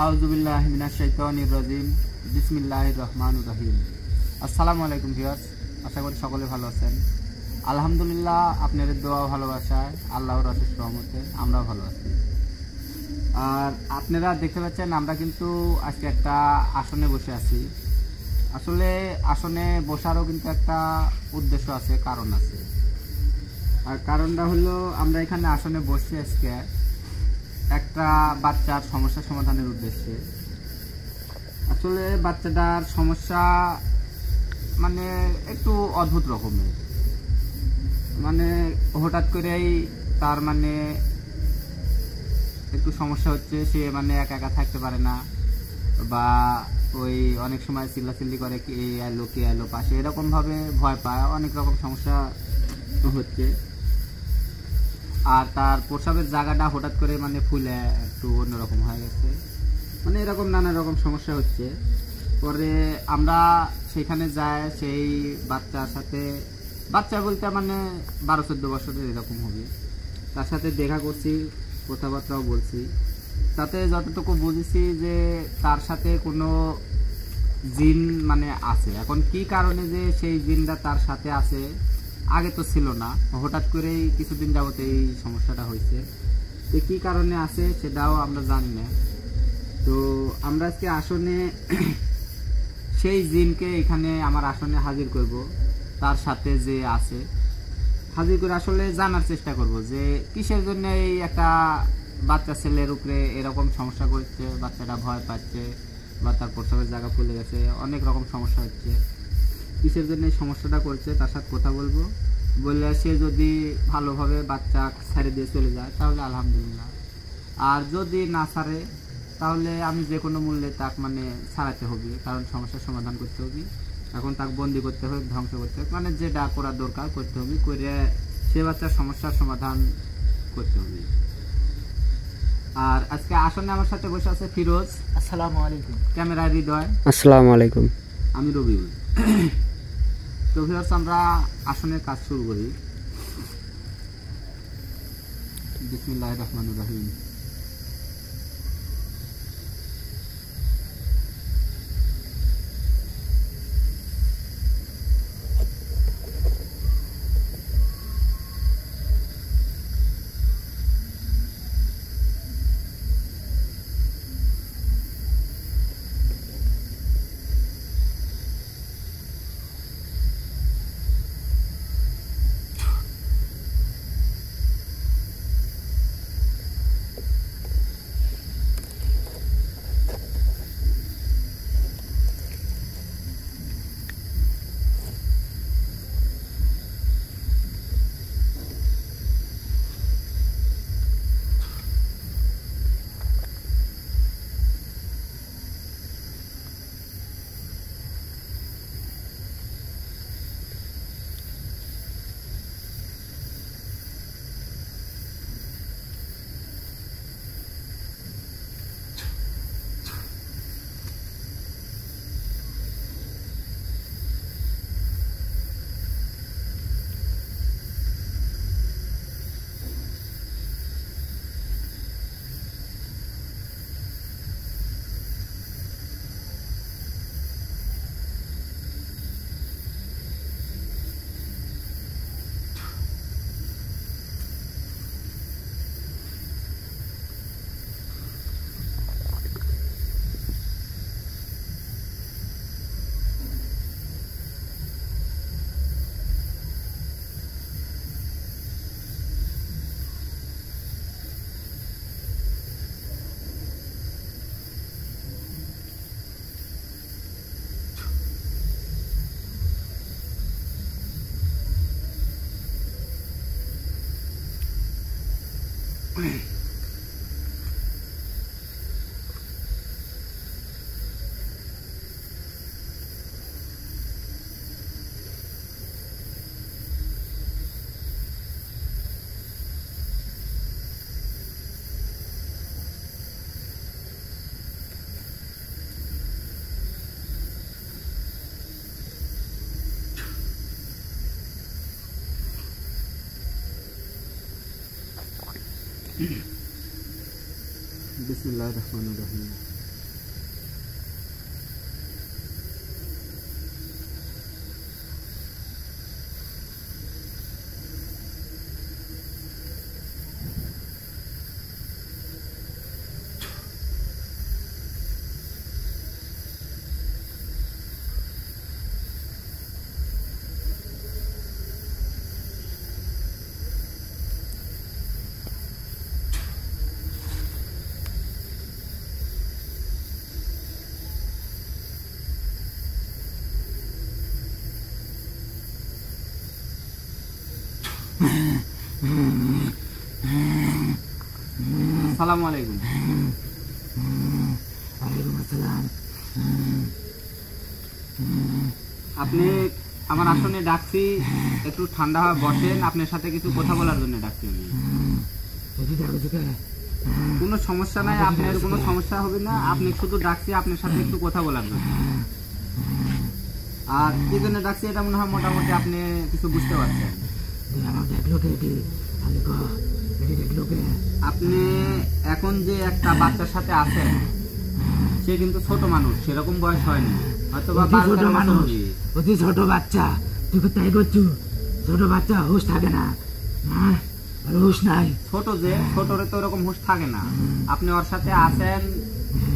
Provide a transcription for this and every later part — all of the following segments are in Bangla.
আউযুবিল্লাহি মিনাশ শাইতানির রাজিম। বিসমিল্লাহির রহমানির রহিম। আসসালামু আলাইকুম ভিউয়ার্স, আশা করি সকলে ভালো আছেন। আলহামদুলিল্লাহ, আপনাদের দোয়া ভালোবাসায় আল্লাহর অশেষ রহমতে আমরাও ভালো আছি। আর আপনারা দেখতে পাচ্ছেন আমরা কিন্তু আজকে একটা আসনে বসে আছি। আসলে আসনে বসারও কিন্তু একটা উদ্দেশ্য আছে, কারণ আছে। আর কারণটা হলো, আমরা এখানে আসনে বসছি আজকে একটা বাচ্চার সমস্যা সমাধানের উদ্দেশ্যে। আসলে বাচ্চাটার সমস্যা মানে একটু অদ্ভুত রকমের, মানে হঠাৎ করেই তার মানে একটু সমস্যা হচ্ছে। সে মানে একা একা থাকতে পারে না, বা ওই অনেক সময় চিল্লাচিল্লি করে, কে এলো পাশে, এরকম ভাবে ভয় পায়। অনেক রকম সমস্যা হচ্ছে। আর তার প্রসাবের জায়গাটা হঠাৎ করে মানে ফুলে একটু অন্যরকম হয়ে গেছে, মানে এরকম নানা রকম সমস্যা হচ্ছে। পরে আমরা সেখানে যাই, সেই বাচ্চার সাথে, বাচ্চা বলতে মানে 12-14 বছরের এরকম হবে, তার সাথে দেখা করছি, কথাবার্তাও বলছি। তাতে যতটুকু বুঝেছি যে তার সাথে কোনো জিন মানে আছে। এখন কি কারণে যে সেই জিনটা তার সাথে আছে, আগে তো ছিল না, হঠাৎ করেই কিছুদিন যাবত এই সমস্যাটা হয়েছে। তো কী কারণে আছে সেটাও আমরা জানি না। তো আমরা আজকে আসনে সেই জিনকে এখানে আমার আসনে হাজির করব, তার সাথে যে আছে হাজির করে আসলে জানার চেষ্টা করব যে কিসের জন্য এই একটা বাচ্চা ছেলের উপরে এরকম সমস্যা করছে, বাচ্চাটা ভয় পাচ্ছে, বা তার প্রসাবের জায়গা ফুলে গেছে, অনেক রকম সমস্যা হচ্ছে। কিসের জন্য এই সমস্যাটা করছে তার সাথে কথা বলবো। বললে সে যদি ভালোভাবে বাচ্চা ছেড়ে দিয়ে চলে যায় তাহলে আলহামদুলিল্লাহ, আর যদি না ছাড়ে তাহলে আমি যে কোনো মূল্যে তাকে মানে ছাড়াতে হবে, কারণ সমস্যার সমাধান করতে হবে। এখন তাকে বন্দি করতে হবে, ধ্বংস করতে হবে, মানে যেটা করার দরকার করতে হবে, করে সে বাচ্চার সমস্যার সমাধান করতে হবে। আর আজকে আসনে আমার সাথে বসে আছে ফিরোজ। আসসালামু আলাইকুম। ক্যামেরায় হৃদয়। আসসালামু আলাইকুম। আমি রবিউল। তো ভিউয়ার্স, আমরা আসনের কাজ শুরু করি। বিসমিল্লাহির রহমানির রহিম। বিসমিল্লাহির রহমানির রহিম। আসসালামু আলাইকুম। আপনি আমার আসনে ডাকছি, একটু ঠান্ডা হয়ে বসেন, আপনার সাথে কিছু কথা বলার জন্য ডাকছি আমি। কোনো সমস্যা নাই, আপনার কোনো সমস্যা হবে না, আপনি শুধু ডাকছি আপনার সাথে একটু কথা বলার জন্য। আর কি জন্য ডাকছি এটা মনে হয় মোটামুটি আপনি কিছু বুঝতে পারছেন। আপনি এখন যে একটা বাচ্চার সাথে আছেন, সে কিন্তু ছোট মানুষ, সেরকম বয়স হয়নি, হয়তো বা অতি ছোট বাচ্চা। তুই তাই করছু? ছোট বাচ্চা হুঁশ থাকে না, হুঁশ নাই। ছোট যে ছোটরে তো ওরকম হুঁশ থাকে না। আপনি ওর সাথে আছেন,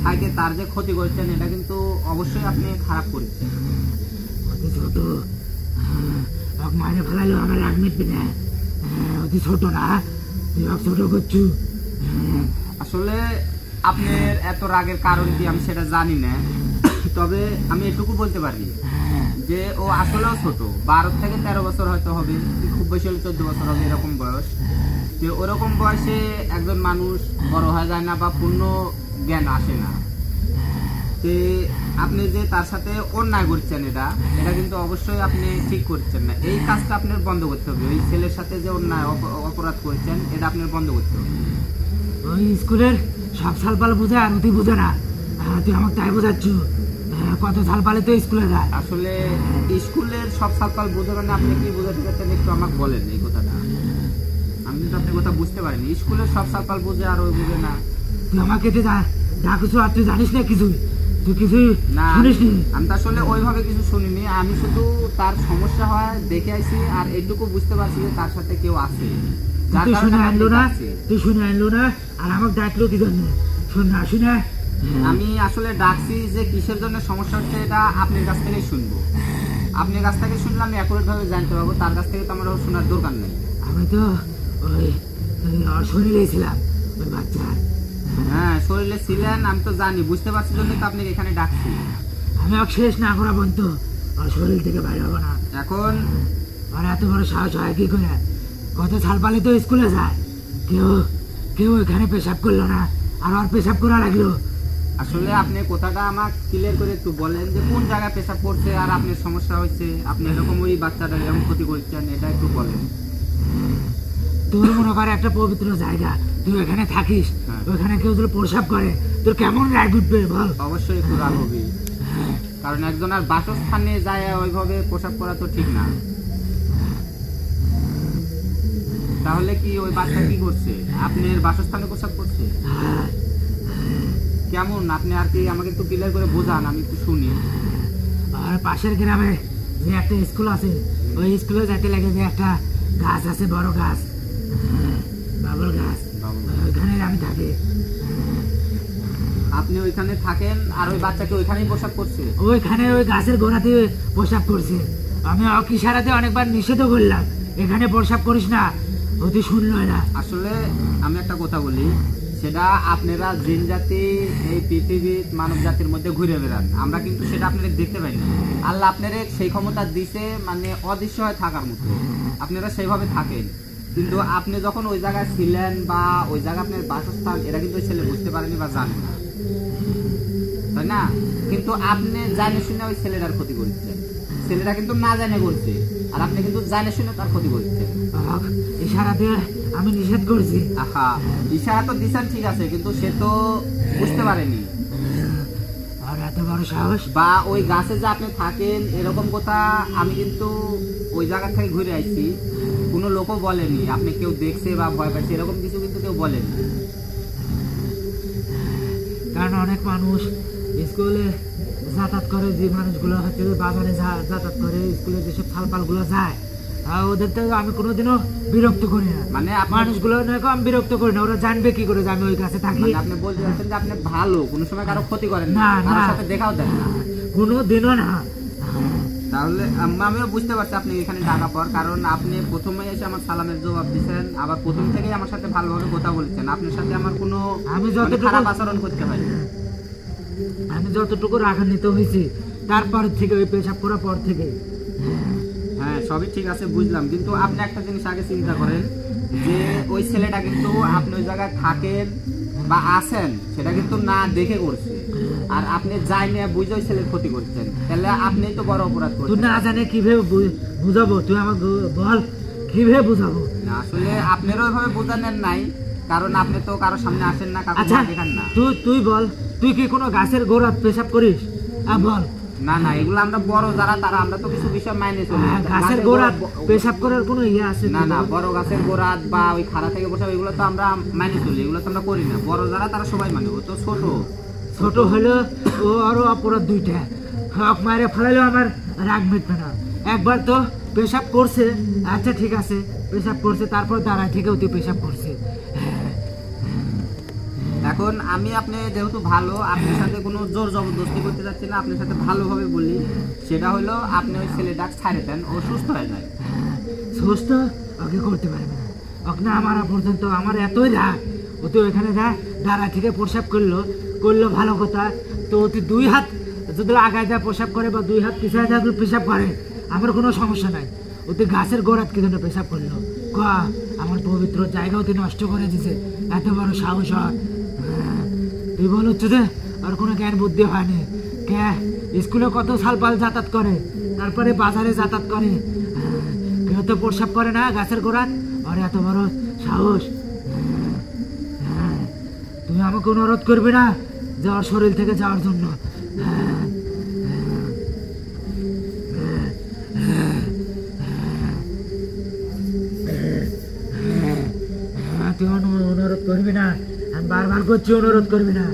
থাকে তার যে ক্ষতি করছেন, এটা কিন্তু অবশ্যই আপনি খারাপ করছেন। অতি ছোট, মারে ফেলাইলো আমার রাগ মিটবে না। অতি ছোট না, তুই ছোট করছু। আসলে আপনার এত রাগের কারণ কি আমি সেটা জানি না, তবে আমি এটুকু বলতে পারি যে ও আসলেও ছোট, 12 থেকে 13 বছর হয়তো হবে, খুব বেশি হলে 14 বছর হবে, এরকম বয়স। যে ওরকম বয়সে একজন মানুষ বড় হয়ে যায় না বা পূর্ণ জ্ঞান আসে না। তে আপনি যে তার সাথে অন্যায় করছেন, এটা কিন্তু অবশ্যই আপনি ঠিক করছেন না। এই কাজটা আপনার বন্ধ করতে হবে। ওই ছেলের সাথে যে অন্যায় অপরাধ করছেন, এটা আপনার বন্ধ করতে হবে। ওই স্কুলের সব সালপাল বুঝে আর অতি বুঝে না, তুই আমাকে তাই বোঝাচ্ছু? কত সালপালে তো স্কুলে যায়। আসলে স্কুলের সব সালপাল বুঝে মানে আপনি কি বোঝাতে চাচ্ছেন একটু আমাকে বলেন এই কথাটা। আমি কিন্তু আপনার কথা বুঝতে পারিনি। স্কুলের সব সালপাল বুঝে আর ওই বুঝে না। তুই আমাকে ডাকছো আর তুই জানিস না কিছুই, তুই কিছুই শুনিস নি। আমি তো আসলে ওইভাবে কিছু শুনিনি, আমি শুধু তার সমস্যা হয় দেখে আইছি আর এইটুকু বুঝতে পারছি যে তার সাথে কেউ আছে। তুই শুনে আনলো না, তুই শুনে আনলো না, আর আমাকে ডাকলো কি জন্য? শুনে আমি আসলে ডাকছি যে কিসের জন্য সমস্যা হচ্ছে, এটা আপনার কাছ থেকেই শুনবো। আপনার কাছ থেকে শুনলে আমি অ্যাকুরেট ভাবে জানতে পারবো, তার কাছ থেকে তো আমার শোনার দরকার নেই। আমি তো ওই শরীরে ছিলাম, ওই বাচ্চার। হ্যাঁ, শরীরে ছিলেন, আমি তো জানি, বুঝতে পারছি জন্য তো আপনাকে এখানে ডাকছি। আমি ওকে শেষ না করা পর্যন্ত ওর শরীর থেকে বাইরে হবো না। এখন আর এত বড় সাহস হয় কি করে? কত ছালপালে তো স্কুলে যায়, কেউ এখানে পেশাব করলো না, আর ওর পেশাব করা লাগলো। আসলে আপনি কথাটা আমাকে ক্লিয়ার করে একটু বলেন যে কোন জায়গায় পেশাব করছে আর আপনার সমস্যা হয়েছে, আপনি এরকম ওই বাচ্চাটা এরকম ক্ষতি করছেন, এটা একটু বলেন। তোর মনে করে একটা পবিত্র জায়গা, তুই এখানে থাকিস, ওখানে কেউ যদি প্রসাব করে তোর কেমন রাগ উঠবে বল? অবশ্যই একটু রাগ হবে, কারণ একজন আর বাসস্থানে যায় ওইভাবে প্রসাব করা তো ঠিক না। তাহলে কি ওই বাচ্চা কি করছে? আপনার বাসস্থানে প্রসাব করছে? কেমন? আপনি আর কি আমাকে একটু ক্লিয়ার করে বোঝান, আমি একটু শুনি। আর পাশের গ্রামে যে একটা স্কুল আছে, ওই স্কুলে যাইতে লাগে যে একটা গাছ আছে, বড় গাছ, বাবুল গাছ, ওইখানে আমি থাকি। আপনি ওইখানে থাকেন আর ওই বাচ্চাকে ওইখানেই প্রসাব করছে? ওইখানে ওই গাছের গোড়াতে প্রসাব করছে। আমি ইশারাতে অনেকবার নিষেধও করলাম, এখানে প্রসাব করিস না, অতি শুনল না। আসলে আমি একটা কথা বলি, সেটা আপনারা জিন জাতি এই পৃথিবীর মানব জাতির মধ্যে ঘুরে বেড়ান, আমরা কিন্তু সেটা আপনারা দেখতে পাই না। আল্লাহ আপনারা সেই ক্ষমতা দিছে, মানে অদৃশ্য হয়ে থাকার মতো, আপনারা সেইভাবে থাকেন। কিন্তু আপনি যখন ওই জায়গায় ছিলেন বা ওই জায়গা আপনার বাসস্থান, এটা কিন্তু ওই ছেলে বুঝতে পারেনি বা জানে না, তাই না? কিন্তু আপনি জানে শুনে ওই ছেলেটার ক্ষতি করছেন। ছেলেটা কিন্তু না জানে করছে, আর আপনি কিন্তু জানে শুনে তার ক্ষতি করছেন। ইশারাতে আমি নিষেধ করছি। আহা, ইশারা তো দিছেন ঠিক আছে, কিন্তু সে তো বুঝতে পারেনি। আর এত বড় সাহস! বা ওই গাছে যে আপনি থাকেন এরকম কথা আমি কিন্তু ওই জায়গা থেকে ঘুরে আইছি, কোনো লোকও বলেনি আপনি কেউ দেখছে বা ভয় পাচ্ছে, এরকম কিছু কিন্তু কেউ বলেনি। কারণ অনেক মানুষ স্কুলে যাতায়াত করে, যে মানুষগুলো হচ্ছে বাজারে যাতায়াত করে, স্কুলে যেসব ফালপালগুলো যায়, ওদের তো আমি কোনোদিনও বিরক্ত করি না। মানে মানুষগুলো আমি বিরক্ত করি না, ওরা জানবে কি করে যে আমি ওই কাছে থাকি। আপনি বলতে চাচ্ছেন যে আপনি ভালো, কোনো সময় কারো ক্ষতি করেন না, কারোর সাথে দেখাও দেন না? কোনোদিনও না। তাহলে আমিও বুঝতে পারছি আপনি এখানে টাকা পর, কারণ আপনি প্রথমে এসে আমার সালামের জবাব দিচ্ছেন, আবার প্রথম থেকেই আমার সাথে ভালোভাবে কথা বলছেন। আপনার সাথে আমার কোনো খারাপ আচরণ করতে হয় না। আমি যতটুকু রাগান্বিত হয়েছি তারপর থেকে, ওই পেশাব করার পর থেকে। হ্যাঁ, সবই ঠিক আছে বুঝলাম, কিন্তু আপনি একটা জিনিস আগে চিন্তা করেন যে ওই ছেলেটা কিন্তু আপনি ওই জায়গায় থাকেন বা আছেন সেটা কিন্তু না দেখে করছে, আর আপনি যাই নিয়ে বুঝে ওই ছেলের ক্ষতি করছেন, তাহলে আপনি তো বড় অপরাধ তুই করছেন। না জানে কিভাবে বুঝাবো, তুই আমাকে বল কিভাবে বুঝাবো? না, আসলে আপনারও ওইভাবে বোঝানোর নাই, কারণ আপনি তো কারোর সামনে আসেন না, কারো আচ্ছা দেখান না। তুই বল, তুই কি কোনো গাছের গোড়া পেশাব করিস? বল। না না, এগুলো আমরা বড় যারা তারা আমরা তো কিছু বিষয় মাইনে চলি। গাছের গোড়া পেশাব করার কোনো ইয়ে আছে? না না, বড় গাছের গোড়া বা ওই খাড়া থেকে বসে এগুলো তো আমরা মাইনে চলি, এগুলো তো আমরা করি না। বড় যারা তারা সবাই মানে, ও তো ছোট হলো ও আরো অপরাধ দুইটা, হক মারে ফেলালেও আমার রাগ মিটবে না। একবার তো পেশাব করছে, আচ্ছা ঠিক আছে পেশাব করছে, তারপর দাঁড়ায় থেকেও তুই পেশাব করছে। এখন আমি আপনি যেহেতু ভালো, আপনার সাথে কোনো জোর জবরদস্তি করতে যাচ্ছি না, আপনার সাথে ভালোভাবে বলি, সেটা হলো আপনি ওই ছেলেটাকে ছাড়ে দেন, ও সুস্থ হয়ে যায়। সুস্থ ওকে করতে পারবে না, ওকে না আমার পর্যন্ত আমার এতই রাগ, ও তো ওইখানে দাঁড়া থেকে প্রসাব করলো ভালো কথা, তো তুই দুই হাত যদি আগায় যায় প্রসাব করে বা দুই হাত পিছায় যায় পেশাব করে, আমার কোনো সমস্যা নাই। ও তুই গাছের গোড়াত কি জন্য পেশাব করলো? আমার পবিত্র জায়গাও তুই নষ্ট করে দিছে, এত বড় সাহস হয়? তুই বল হচ্ছে যে আর কোনো জ্ঞান বুদ্ধি হয়নি কে? স্কুলে কত সালপাল যাতায়াত করে, তারপরে বাজারে যাতায়াত করে, কেউ তো প্রসাব করে না গাছের গোড়াত, আর এত বড় সাহস? তুমি আমাকে অনুরোধ করবে না যে ওর শরীর থেকে যাওয়ার জন্য? তুই অনুরোধ করবি না, আমি বারবার করছি অনুরোধ করবি না,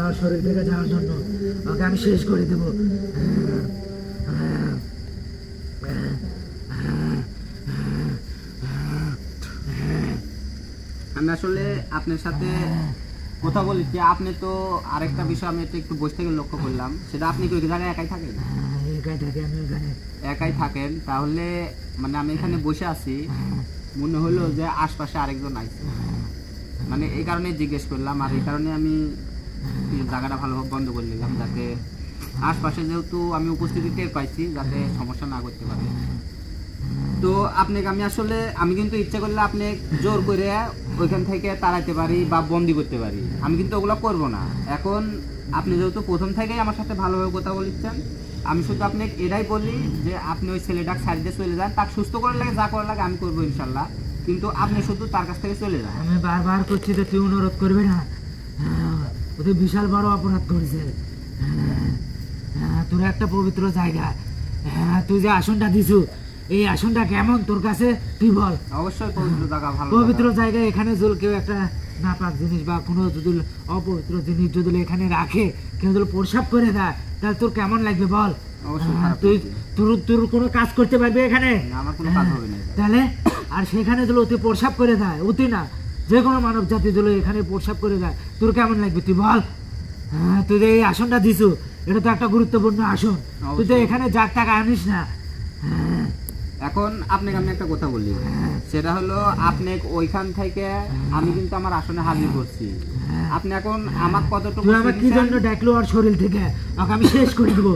ওর শরীর থেকে যাওয়ার জন্য। ওকে আমি শেষ করে দেবো। আমি আসলে আপনার সাথে কথা বলেছি, আপনি তো আরেকটা বিষয় আমি একটু বসে থেকে লক্ষ্য করলাম, সেটা আপনি কি ওই জায়গায় একাই থাকেন? একাই থাকি আমি এখানে। একাই থাকেন? তাহলে মানে আমি এখানে বসে আছি, মনে হলো যে আশপাশে আরেকজন আইছে, মানে এই কারণে জিজ্ঞেস করলাম, আর এই কারণে আমি জায়গাটা ভালোভাবে বন্ধ করে নিলাম, যাতে আশপাশে যেহেতু আমি উপস্থিতি টের পাইছি যাতে সমস্যা না করতে পারে। তো আপনাকে আমি আসলে আমি কিন্তু ইচ্ছা করলে আপনি জোর করে ওইখান থেকে তাড়াইতে পারি বা বন্দি করতে পারি, আমি কিন্তু ওগুলো করব না। এখন আপনি যেহেতু প্রথম থেকেই আমার সাথে ভালোভাবে কথা বলছেন, আমি শুধু আপনাকে এটাই বলি যে আপনি ওই ছেলেটাকে সাইড দিয়ে চলে যান, তাকে সুস্থ করার লাগে যা করার লাগে আমি করবো ইনশাল্লাহ, কিন্তু আপনি শুধু তার কাছ থেকে চলে যান। আমি বারবার করছি যে তুই অনুরোধ করবি না, ওদের বিশাল বড় অপরাধ করেছে। তোর একটা পবিত্র জায়গা, তুই যে আসনটা দিছু, এই আসনটা কেমন তোর কাছে তুই বল? অবশ্যই পবিত্র জায়গা, ভালো পবিত্র জায়গা। এখানে যদি কেউ একটা নাপাক জিনিস বা কোনো যদি অপবিত্র জিনিস যদি এখানে রাখে, কেউ যদি প্রসাব করে দেয়, তাহলে তোর কেমন লাগবে বল? তুই তোর কোনো কাজ করতে পারবি এখানে? আমার কোনো কাজ হবে না তাহলে। আর সেখানে যদি অতি প্রসাব করে দেয়, অতি না যে কোনো মানব জাতি যদি এখানে প্রসাব করে দেয়, তোর কেমন লাগবে তুই বল? তুই যে এই আসনটা দিছু, এটা তো একটা গুরুত্বপূর্ণ আসন, তুই তো এখানে যার টাকা আনিস না। এখন আপনাকে আমি একটা কথা বলি, সেটা হলো আপনি ওইখান থেকে আমি কিন্তু আমার আসনে হাজির করছি, আপনি এখন আমার কতটুকু তুই আমার কি জন্য ডাকলো ওর শরীর থেকে? ওকে আমি শেষ করে দেবো,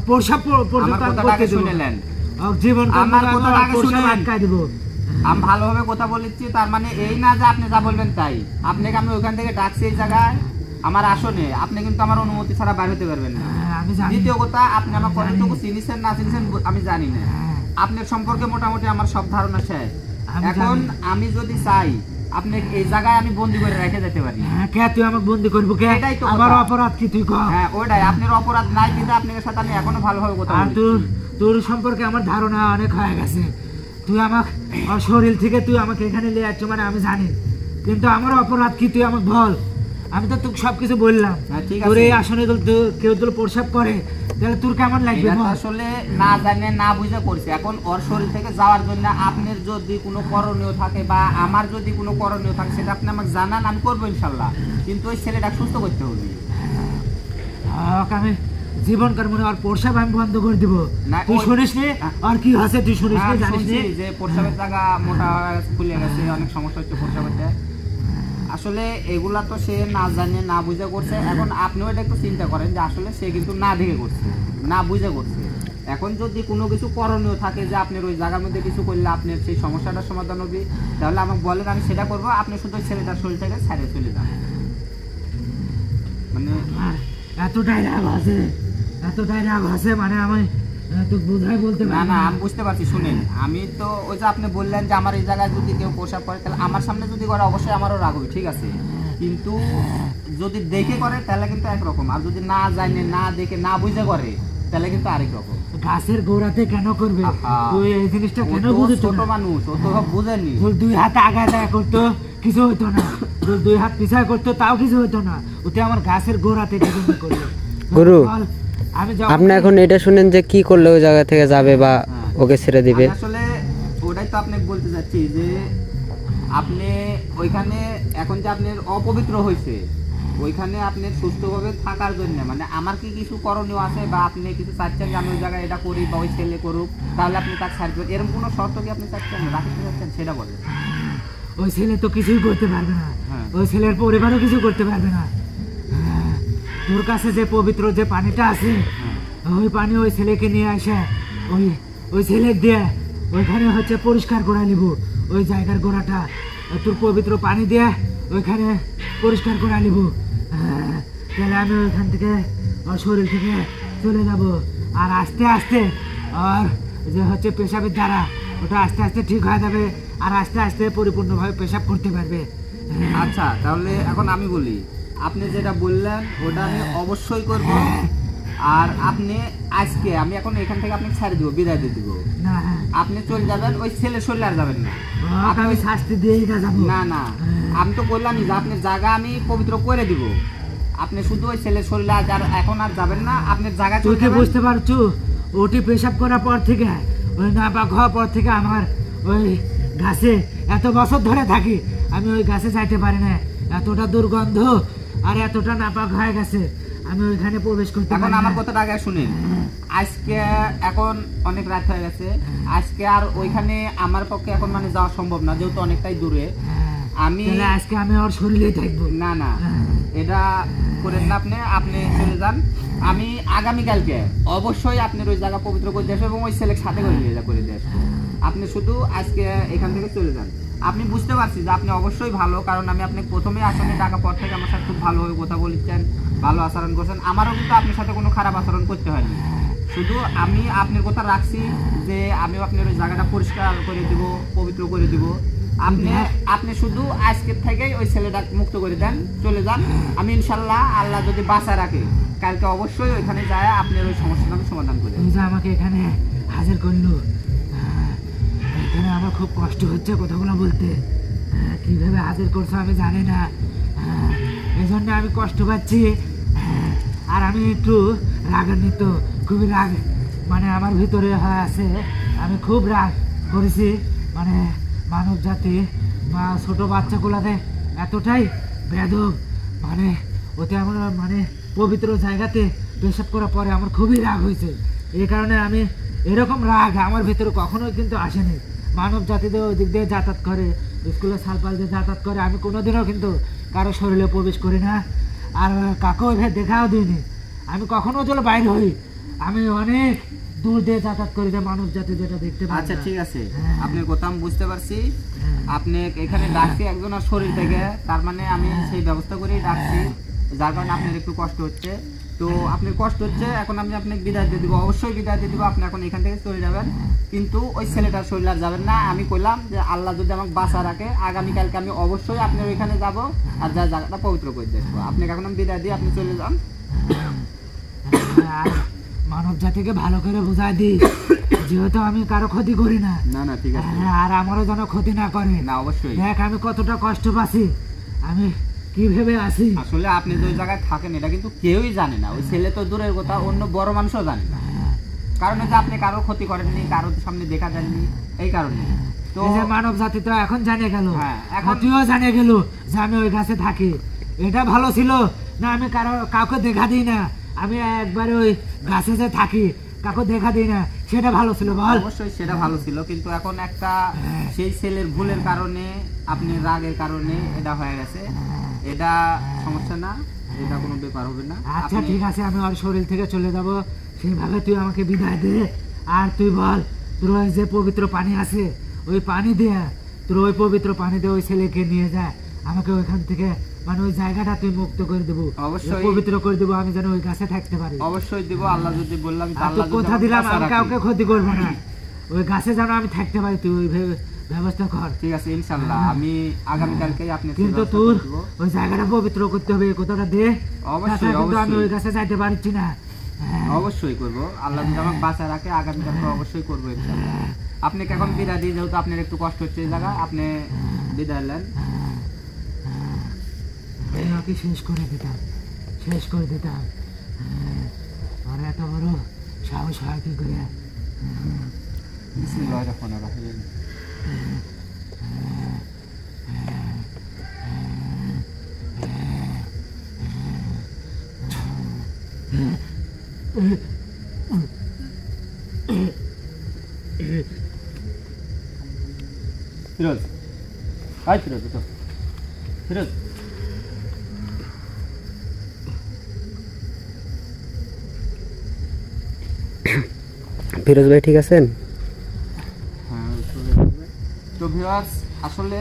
প্রসাব পর্যন্ত আমি করতে দেব না, জীবন আমার কথাটা আগে শুনে আটকাই দেব। আমি ভালোভাবে কথা বলেছি, তার মানে এই না যে আপনি যা বলবেন তাই। আপনাকে আমি ওইখান থেকে ডাকছি এই জায়গায় আমার আসনে, আপনি কিন্তু আমার অনুমতি ছাড়া বাইরে হতে পারবেন না। দ্বিতীয় কথা, আপনি আমার কতটুকু চিনিছেন না চিনিছেন আমি জানি না, আপনার সম্পর্কে মোটামুটি আমার সব ধারণা শেষ। এখন আমি যদি চাই আপনি এই জায়গায় আমি বন্দি করে রেখে যেতে পারি। কে তুই আমাকে বন্দি করবো? কে? এটাই তো আমার অপরাধ কি তুই কর? হ্যাঁ ওইটাই, আপনার অপরাধ নাই, কিন্তু আপনার সাথে আমি এখনো ভালোভাবে কথা বলছি। তোর সম্পর্কে আমার ধারণা অনেক হয়ে গেছে, তুই আমাকে শরীর থেকে তুই আমাকে এখানে নিয়ে যাচ্ছ মানে আমি জানি, কিন্তু আমার অপরাধ কি তুই আমাকে বল? আমি তো তোকে সবকিছু বললাম, তোর এই আসনে কেউ তোর প্রসাব করে তাহলে তোর কেমন লাগবে? আসলে না জানে না বুঝে করছে। এখন ওর শরীর থেকে যাওয়ার জন্য আপনার যদি কোনো করণীয় থাকে বা আমার যদি কোনো করণীয় থাকে সেটা আপনি আমাকে জানান, আমি করবো ইনশাল্লাহ, কিন্তু ওই ছেলেটা সুস্থ করতে হবে। আমি জীবন কার মনে আর প্রসাব আমি বন্ধ করে দিব। তুই শুনিস নি আর কি আছে? তুই শুনিস নি? জানিস নি যে প্রসাবের জায়গা মোটা খুলে গেছে, অনেক সমস্যা হচ্ছে প্রসাবের। আসলে এগুলা তো সে না জানে না বুঝে করছে। এখন আপনিও এটা একটু চিন্তা করেন যে আসলে সে কিন্তু না দেখে করছে, না বুঝে করছে। এখন যদি কোনো কিছু করণীয় থাকে যে আপনার ওই জায়গার মধ্যে কিছু করলে আপনার সেই সমস্যাটার সমাধান হবে, তাহলে আমাকে বলেন, আমি সেটা করবো। আপনি শুধু ওই ছেলেটার শরীর থেকে ছাড়িয়ে চলে যান। মানে এতটাই রাগ আছে মানে আমি তো বোঝাই বলতে না পারি না, আমি বুঝতে পারছি। শুনেন, আমি তো ওই যে আপনি বললেন যে আমার এই জায়গায় যদি কেউ প্রসাব করে, তাহলে আমার সামনে যদি করে অবশ্যই আমারও রাগ হবে, ঠিক আছে। কিন্তু যদি দেখে করে তাহলে কিন্তু একরকম, আর যদি না জানে, না দেখে, না বুঝে করে তাহলে কিন্তু আরেক রকম। গাছের গোড়াতে কেন করবে? তুই এই জিনিসটা কেন বুঝিস? ছোট মানুষ, ও তো সব বুঝেনি। তোর 2 হাত আগায় দেয়া করতো, কিছু হইতো না। তোর 2 হাত পিছায় করতো, তাও কিছু হইতো না। ওতে আমার গাছের গোড়াতে করলো। গুরু, আমি আপনি এখন এটা শুনেন যে কি করলে ওই জায়গা থেকে যাবে বা ওকে ছেড়ে দিবে? আসলে ওটাই তো আপনাকে বলতে চাচ্ছি যে আপনি ওইখানে এখন যে আপনার অপবিত্র হয়েছে, ওইখানে আপনি সুস্থভাবে থাকার জন্য মানে আমার কি কিছু করণীয় আছে, বা আপনি কিছু চাচ্ছেন যে আমি ওই জায়গায় এটা করি বা ওই ছেলে করুক, তাহলে আপনি তাকে ছাড়বেন, এরকম কোনো শর্ত কি আপনি চাচ্ছেন, রাখতে চাচ্ছেন, সেটা বলেন। ওই ছেলে তো কিছুই করতে পারবে না, ওই ছেলের পরিবারও কিছু করতে পারবে না। তোর কাছে যে পবিত্র যে পানিটা আছে, ওই পানি ওই ছেলেকে নিয়ে আসে, ওই ছেলে দিয়ে ওইখানে হচ্ছে পরিষ্কার করে নিব ওই জায়গার গোড়াটা। তোর পবিত্র পানি দিয়ে ওইখানে পরিষ্কার করে নিব, তাহলে আমি ওইখান থেকে ওর শরীর থেকে চলে যাব। আর আস্তে আস্তে আর যে হচ্ছে পেশাবের দ্বারা ওটা আস্তে আস্তে ঠিক হয়ে যাবে, আর আস্তে আস্তে পরিপূর্ণভাবে পেশাব করতে পারবে। আচ্ছা, তাহলে এখন আমি বলি, আপনি যেটা বললেন ওটা আমি অবশ্যই করব। আর আপনি আজকে আমি এখন এখান থেকে আপনি ছাড়ে দিব, বিদায় দিয়ে দিব। না, আপনি চলে যাবেন, ওই ছেলে শরীরে আর যাবেন না। আমি শাস্তি দিয়েই যাবো। না না, আমি তো বললামই যে আপনার জায়গা আমি পবিত্র করে দিব। আপনি শুধু ওই ছেলের শরীরে আর এখন আর যাবেন না, আপনার জায়গা তুই কি বুঝতে পারছো? ওটি পেশাব করার পর থেকে, ওই নাপাক হওয়ার পর থেকে আমার ওই গাছে এত বছর ধরে থাকি, আমি ওই গাছে যাইতে পারি না। এতটা দুর্গন্ধ আর এতটা নাপাক হয়ে গেছে, আমি ওইখানে প্রবেশ করতে পারি না। এখন আমার কথাটা আগে শুনেন, আজকে এখন অনেক রাত হয়ে গেছে, আজকে আর ওইখানে আমার পক্ষে এখন মানে যাওয়া সম্ভব না, যেহেতু অনেকটাই দূরে। আমি আজকে আমি ওর শরীরেই থাকবো। না না, এটা করেন না, আপনি চলে যান। আমি আগামীকালকে অবশ্যই আপনার ওই জায়গা পবিত্র করে দিয়ে আসবো এবং ওই ছেলের সাথে করে নিয়ে করে দিয়ে আসবো। আপনি শুধু আজকে এখান থেকে চলে যান। আপনি বুঝতে পারছি যে আপনি অবশ্যই ভালো, কারণ আমি আপনাকে প্রথমে আসলে ডাকা পর থেকে আমার সাথে খুব ভালোভাবে কথা বলেছেন, ভালো আচরণ করছেন। আমারও কিন্তু আপনার সাথে কোনো খারাপ আচরণ করতে হয়নি, শুধু আমি আপনার কথা রাখছি যে আমি আপনার ওই জায়গাটা পরিষ্কার করে দিব, পবিত্র করে দিব। আপনি শুধু আজকের থেকেই ওই ছেলেটা মুক্ত করে দেন, চলে যান। আমি ইনশাল্লাহ আল্লাহ যদি বাঁচা রাখে, কালকে অবশ্যই ওইখানে যায় আপনার ওই সমস্যাটা আমি সমাধান করে। তুমি যে আমাকে এখানে হাজির করলো, এখানে আমার খুব কষ্ট হচ্ছে কথাগুলো বলতে। কিভাবে হাজির করছো আমি জানি না, এই জন্য আমি কষ্ট পাচ্ছি। আর আমি একটু রাগান্বিত, খুবই রাগ মানে আমার ভিতরে হয়ে আছে। আমি খুব রাগ করেছি, মানে মানব জাতি বা ছোটো বাচ্চাগুলোতে এতটাই বেদব, মানে ওতে আমার মানে পবিত্র জায়গাতে পেশাব করার পরে আমার খুবই রাগ হয়েছে। এই কারণে আমি এরকম রাগ আমার ভিতরে কখনোই কিন্তু আসেনি। মানব জাতিতে ওই দিক দিয়ে যাতায়াত করে, স্কুলে সালপাল দিয়ে যাতায়াত করে, আমি কোনোদিনও কিন্তু কারো শরীরে প্রবেশ করি না, আর কাকেও এভাবে দেখাও দিইনি। আমি কখনো যদি বাইরে হই, আমি অনেক দূর দিয়ে যাতায়াত করি, যে মানব জাতি যেটা দেখতে পাই। আচ্ছা ঠিক আছে, আপনার কথা আমি বুঝতে পারছি। আপনি এখানে ডাকছি একজনের শরীর থেকে, তার মানে আমি সেই ব্যবস্থা করেই ডাকছি, যার কারণে আপনার একটু কষ্ট হচ্ছে। তো আপনার কষ্ট হচ্ছে, এখন আমি আপনাকে বিদায় দিয়ে দিব, অবশ্যই বিদায় দিয়ে দিব। আপনি এখন এখান থেকে চলে যাবেন, কিন্তু ওই ছেলেটার শরীর আর যাবেন না। আমি কইলাম যে আল্লাহ যদি আমাকে বাঁচা রাখে, আগামীকালকে আমি অবশ্যই আপনার ওইখানে যাব আর যা জায়গাটা পবিত্র করে দেখবো। আপনাকে এখন আমি বিদায় দিয়ে আপনি চলে যান। মানব জাতিকে ভালো করে বুঝাই দিই, যেহেতু আমি কারো ক্ষতি করি না। না না ঠিক আছে, আর আমারও যেন ক্ষতি না করে। না অবশ্যই। দেখ আমি কতটা কষ্ট পাচ্ছি, আমি কি ভেবে আছি। আসলে আপনি যে জায়গায় থাকেন এটা কিন্তু কেউই জানে না, ওই ছেলে তো দূরের কথা, অন্য বড় মানুষও জানে না, কারণ যে আপনি কারোর ক্ষতি করেননি, কারোর সামনে দেখা যাননি, এই কারণে। তো মানব জাতি তো এখন জানে গেল, এখন তুইও জানে গেল যে আমি ওই গাছে থাকি। এটা ভালো ছিল না, আমি কাউকে দেখা দিই না, আমি একবারে ওই গাছে যে থাকি, কাউকে দেখা দিই না, সেটা ভালো ছিল বল? অবশ্যই সেটা ভালো ছিল, কিন্তু এখন একটা সেই ছেলের ভুলের কারণে, আপনি রাগের কারণে এটা হয়ে গেছে। এটা সমস্যা না, এটা কোনো ব্যাপার হবে না। আচ্ছা ঠিক আছে, আমি ওর শরীর থেকে চলে যাব, সেইভাবে তুই আমাকে বিদায় দে। আর তুই বল তোর ওই যে পবিত্র পানি আছে ওই পানি দিয়ে তোর ওই পবিত্র পানি দিয়ে ওই ছেলেকে নিয়ে যায় আমাকে ওইখান থেকে মানে ওই জায়গাটা তুই মুক্ত করে দেবো অবশ্যই। পবিত্র করে দেবো আমি যেন ওই গাছে থাকতে পারি অবশ্যই দিব, আল্লাহ যদি বললাম আর তোর কথা দিলাম আমি কাউকে ক্ষতি করবো না ওই গাছে যেন আমি থাকতে পারি তুই ওই ব্যবস্থা কর ঠিক আছে ইনশাআল্লাহ আমি আগামীকালকেই আপনি কিন্তু তোর ওই জায়গাটা পবিত্র করতে হবে এই কথাটা দে অবশ্যই, তাছাড়া কিন্তু আমি অবশ্যই। ওই গাছে যাইতে পারছি না অবশ্যই করব, আল্লাহ যদি আমাকে বাঁচা রাখে আগামীকালকে অবশ্যই করবো ইনশাআল্লাহ। আপনি এখন বিদায় দিয়ে যেহেতু আপনার একটু কষ্ট হচ্ছে এই জায়গা আপনি বিদায় নেন। ওকে শেষ করে দিতাম আর এত বড় সাহস হয় কি করে বিসমিল্লাহির রহমানির রহিম। ফিরোজ, হাই ফিরোজ, উঠো। ফিরোজ ফিরোজ ভাই ঠিক আছেন? তো ভিউয়ার্স আসলে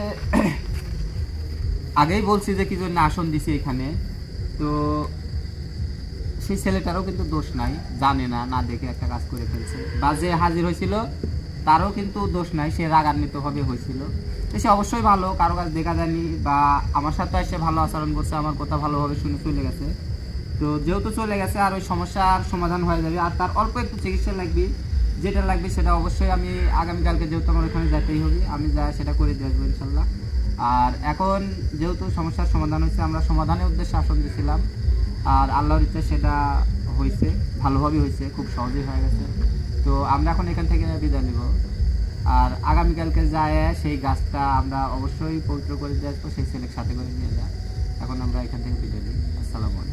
আগেই বলছি যে কি জন্য আসন দিছি এখানে, তো সেই ছেলেটারও কিন্তু দোষ নাই, জানে না, না দেখে একটা কাজ করে ফেলছে, বা যে হাজির হয়েছিল তারও কিন্তু দোষ নাই, সে রাগান্বিত ভাবে হয়েছিল। সে অবশ্যই ভালো, কারো কাজ দেখা যায়নি বা আমার সাথে এসে ভালো আচরণ করছে, আমার কথা ভালোভাবে শুনে চলে গেছে। তো যেহেতু চলে গেছে আর ওই সমস্যার সমাধান হয়ে যাবে, আর তার অল্প একটু চিকিৎসা লাগবে, যেটা লাগবে সেটা অবশ্যই আমি আগামীকালকে যেহেতু আমার ওখানে যেতেই হবে আমি যা সেটা করে দিয়ে আসবো ইনশাল্লাহ। আর এখন যেহেতু সমস্যার সমাধান হয়েছে আমরা সমাধানের উদ্দেশ্যে আসন দিয়েছিলাম, আর আল্লাহর ইচ্ছা সেটা হয়েছে, ভালোভাবেই হয়েছে, খুব সহজেই হয়ে গেছে। তো আমরা এখন এখান থেকে বিদায় নেব, আর আগামীকালকে যায় সেই গাছটা আমরা অবশ্যই পবিত্র করে দিয়ে আসবো, সেই ছেলের সাথে করে নিয়ে যায়। এখন আমরা এখান থেকে বিদায় নিই। আসসালামু আলাইকুম।